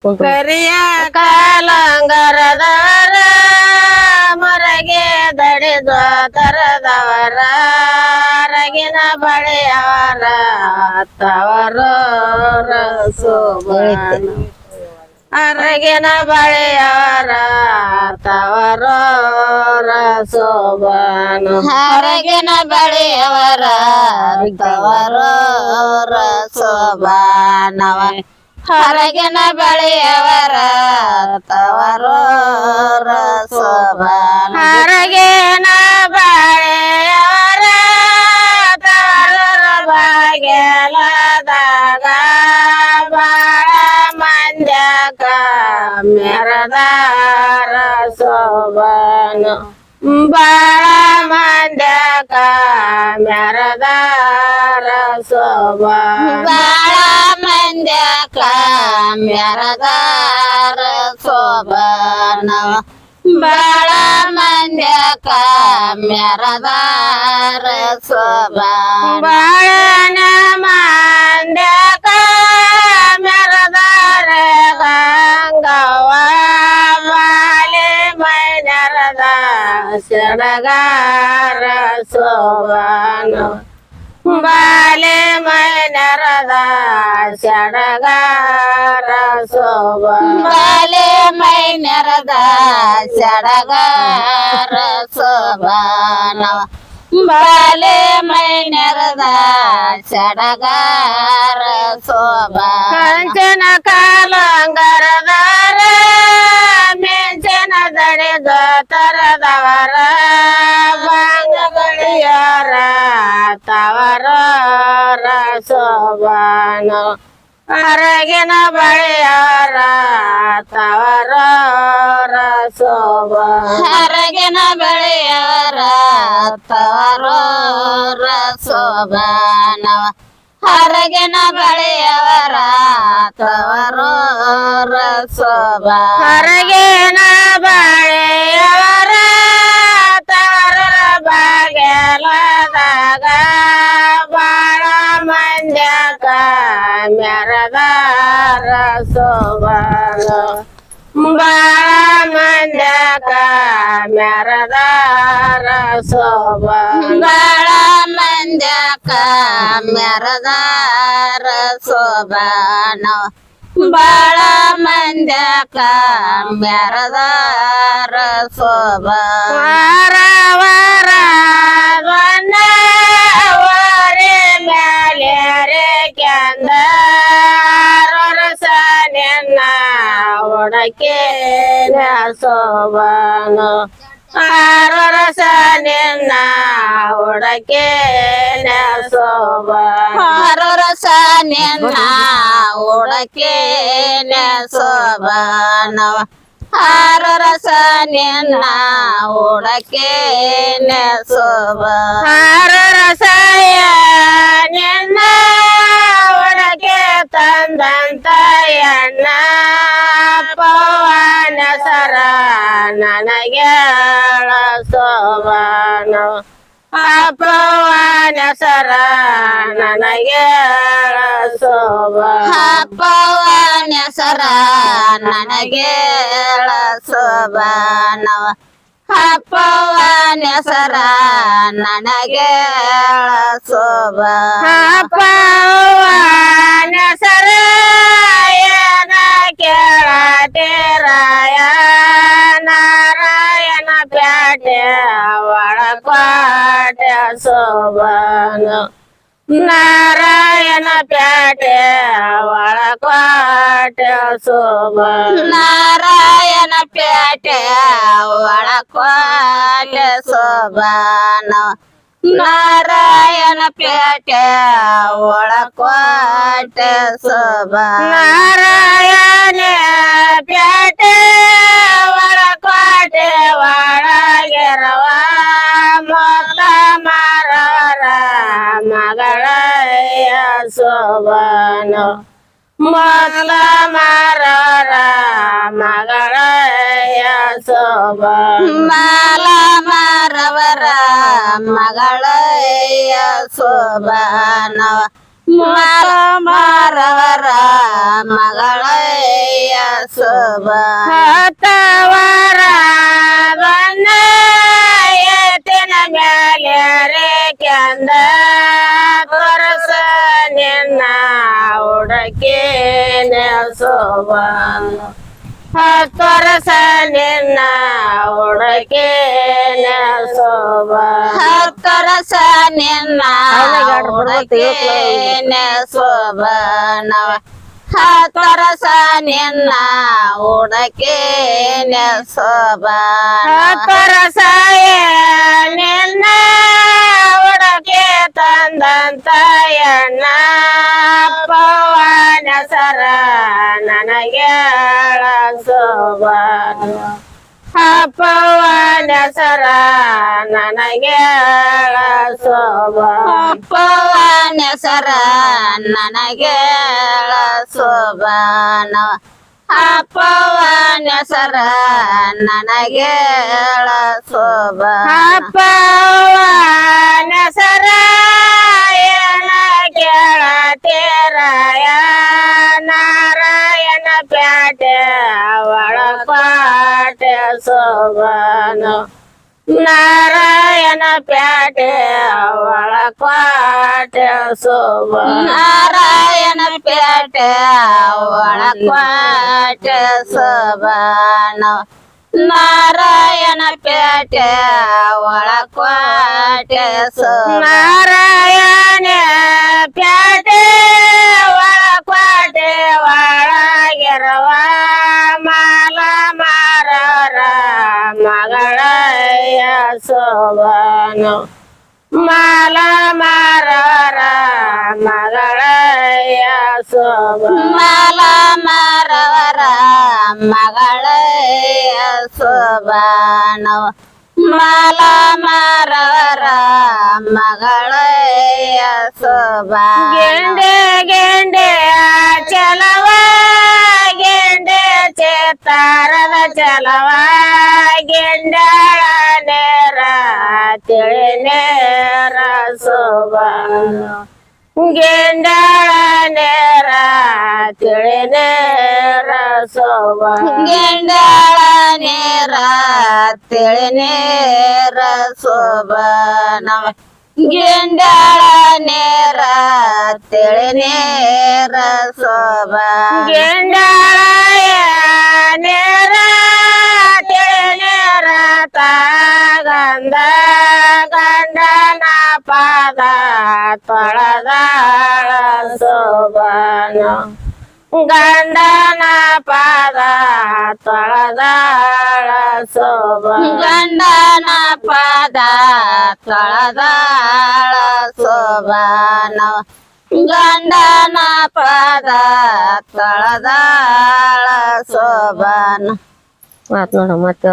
ಕರಿಯ ಕಾಲಂಗರದವರ ಮೊರಗೆ ದಡಿದ ತರದವರ ರಗಿನ ಬಳೆಯವರ ತವರು ರಸೋಬಾನ ಅರಗಿನ ಬಳೆಯವರ ತವರು ರಸೋಬಾನ ಹೊರಗಿನ ಬಳಿಯವರ ತವರು ರಸೋಬಾನವ ಹೊರಗಿನ ಬಳಿಯವರ ತವರು ರಸೋಬಾನ ಹೊರಗಿನ ಬಳೆಯವರ ತವರು ಬಾಗಿಲದಾಗ ಬಾಳ ಮಂದ್ಯಕ ಮೆರದಾರ ಸೋಬಾನ ಬಾಳ ಮಂದ್ಯಕ ಮೆರದಾರ ಸೋಬಾನ ಬಾಳ ಮಂದ್ಯಕ ಮೆರದಾರ ಸೋಬಾನವ ಬಾಳ ಮಂದ್ಯಕ ಮೆರದಾರ ಸೋಬಾನ ಬಾಳನ ಮಂದ್ಯಕ ಮೆರದಾರ ಗಂಗವ್ವ ಬಾಲೆ ಮೈನರದ ಸಡಗಾರ ಸೋಬಾನ ಬಾಲೆ ಮೈನರದ ಸಡಗಾರ ಸೋಬಾನ ಬಾಲೆ ಮೈನರದ ಸಡಗಾರ ಸೋಬಾನವ ಬಾಲೆ ಮೈನರದ ಸಡಗಾರ ಸೋಬಾನ ಕಂಚನ ಕಾಲಂಗರದಾರ ಮೆಂಚನ ದಡಿದ ತರದವರ ಬಾಂಗಗಳಿಯರ ತವರ ರಸೋಬಾನ ಅರಗಿನ ಬಳಿಯವರ ತವರ ರಸೋಬಾನ ಹೊರಗಿನ ಬಳಿಯವರ ತವರು ರಸೋಬಾನವ ಹೊರಗಿನ ಬಳಿಯವರ ತವರು ರಸೋಬಾನ ಹೊರಗಿನ ಬಳಿಯವರ ತವರ ಬಾಗಿಲದಾಗ ಬಾಳ ಮಂದ್ಯಕ ಮೆರದಾರ ಸೋಬಾನ ಬಾಳ ಮಂದ್ಯಕ ಮೆರದಾರ ಸೋಬಾನ ಬಾಳ ಮಂದ್ಯಕ ಮೆರದಾರ ಸೋಬಾನವ ಬಾಳ ಮಂದ್ಯಕ ಮೆರದಾರ ಸೋಬಾನ ವಾರವಾರ ವರೆ ಮ್ಯಾಲೆ ರೇ ಕ್ಯಾಂದ ರಸ ನಿನ್ನ ಒಡಕೆ ಸೋಬಾನ ರಸ ನಿನ್ನ ಒಡಕೆ ಸೋಬಾನ ರಸ ನಿನ್ನ ಉಡಕೆ ಸೋಬಾನವ ಆರು ರಸ ನಿನ್ನ ಉಡಕೆ ಸೋಬಾನ ರಸಯ ನಿನ್ನ ಒಡಕೆ ತಂದಂತ ಎಣ್ಣ ಪವನ ಸರ ನನಗೆ ಸೋಬಾನ ಪವನ ಸರ ನನಗೆ ಸೋಬಾನ ಪವನ ಸರ ನನಗೆ ಸೋಬಾನವ ಪವನ ಸರ ನನಗೆ ಸೋಬಾನ ಪವನ ಸರ ಏನ ಕೇಳತೇರಾಯ ನಾರಾಯಣ ಪ್ಯಾಟೆ ಒಳಪಾಟೆ ಸೋಬಾನ ನಾರಾಯಣ ಪ್ಯಾಟೆ ಒಳಪಾಟೆ ಸೋಬಾನ ನಾರಾಯಣ ಪೇಟೆ ಒಳಕೋಟೆ ಸೋಬಾನವ ನಾರಾಯಣ ಪೇಟೆ ಒಳಕೋಟೆ ಸೋಬಾನ ನಾರಾಯಣ ಪ್ಯಾಟೆ ಒಳಕೋಟೆ ಒಳಗೆರವ ಮೊತ್ತ ಮಾರವರ ಮಗಳಯ್ಯ ಸೋಬಾನ ಮೊದಲ ಮಾರವರ ಮಗಳಯ್ಯ ಸೋಬಾನ ಮಾಲ ಮಾರವರ ಮಗಳಯ್ಯ ಸೋಬಾನವ ಮಾಲ ಮಾರವರ ಮಗಳಯ್ಯ ಸೋಬಾನ ಹತ್ತವರ ಎತ್ತಿನ ಮ್ಯಾಲೆ ರೇಖೆಂದ ತೋರಸ ನಿನ್ನ ಹುಡುಕಿ ಸೋಬಾನ ತೋರಸ ನಿನ್ನ ಹುಡುಕಿ ಸೋಬಾನ ತರಸ ನಿನ್ನ ಹುಡುಕೇನ ಸೋಬಾನವ ತರಸ ನಿನ್ನ ಹುಡುಕೇನ ಸೋಬಾನ ತೋರಸ ನಿನ್ನ ಹುಡುಕಿ ತಂದಂತ ಎಣ್ಣ ಪವನ ಸರ ನನಗೆ ಸೋಬಾನ ಪವನ ಸರ ನನಗೆ ಸೋಬಾನ ಪವನ ಸರ ನನಗೆ ಸೋಬಾನವ ಪವನ ಸರ ನನಗೆ ಸೋಬಾನ ಪವನ ಸರ ಏನ ಕೇಳತೀರಾಯ ನಾರಾಯಣ ಪ್ಯಾಟೆ ಒಳಪಾಟೆ ಸೋಬಾನ ನಾರಾಯಣ ಪ್ಯಾಟೆ ಒಳಪಾಟೆ ಸೋಬಾನ ನಾರಾಯಣ ಪೇಟೆ ಒಳಕ್ವಾಟೆ ಸೋಬಾನ ನಾರಾಯಣ ಪೇಟೆ ಒಳಕ್ವಾಟೆ ಸೋಬಾನ ನಾರಾಯಣ ಪ್ಯಾಟೆ ಒಳಪಾಟೆ ಒಳಗಿರುವ ಮಾಲ ಮಾರರ ಮಗಳಯ್ಯ ಸೋಬಾನ ಮಾಲ ಮಾರರ ಮಗಳಯ್ಯ ಸೋಬಾನ ಮಾಲ ಮಾರವರ ಮಗಳಯ್ಯ ಸೋಬಾನವ ಮಾಲ ಮಾರವರ ಮಗಳಯ್ಯ ಸೋಬಾನ ಗೆಂಡೆ ಗೆಂಡೆ ಚಲವ ಗೆಂಡೆ ಚೇತಾರದ ಚಲವ ಗೆಂಡಳ ನೇರ ತಿಳಿ ನೇರ ಸೋಬಾನ ಗೆಂಡಳ ನೇರ ತಿಳಿ ನೇರ ಸೋಬಾನ ಗೆಂಡಳ ನೇರ ತಿಳಿ ನೇರ ಸೋಬಾನವ ಗೆಂಡಳ ನೇರ ತಿಳಿ ನೇರ ಸೋಬಾನ ಗೆಂಡಾಯ ನೇರ ತಿಳಿ ನೇರ ತಾಗಂದ ಗಂಡನ ಪಾದ ತೊಳೆದಾಳ ಸೋಬಾನ ಗಂಡನ ಪಾದ ತೊಳೆದಾಳ ಸೋಬಾನ ಗಂಡನ ಪಾದ ತೊಳೆದಾಳ ಸೋಬಾನವ ಗಂಡನ ಪಾದ ತೊಳೆದಾಳ ಸೋಬಾನ ಮಾತ್ ನೋಡ ಮತ್ತೆ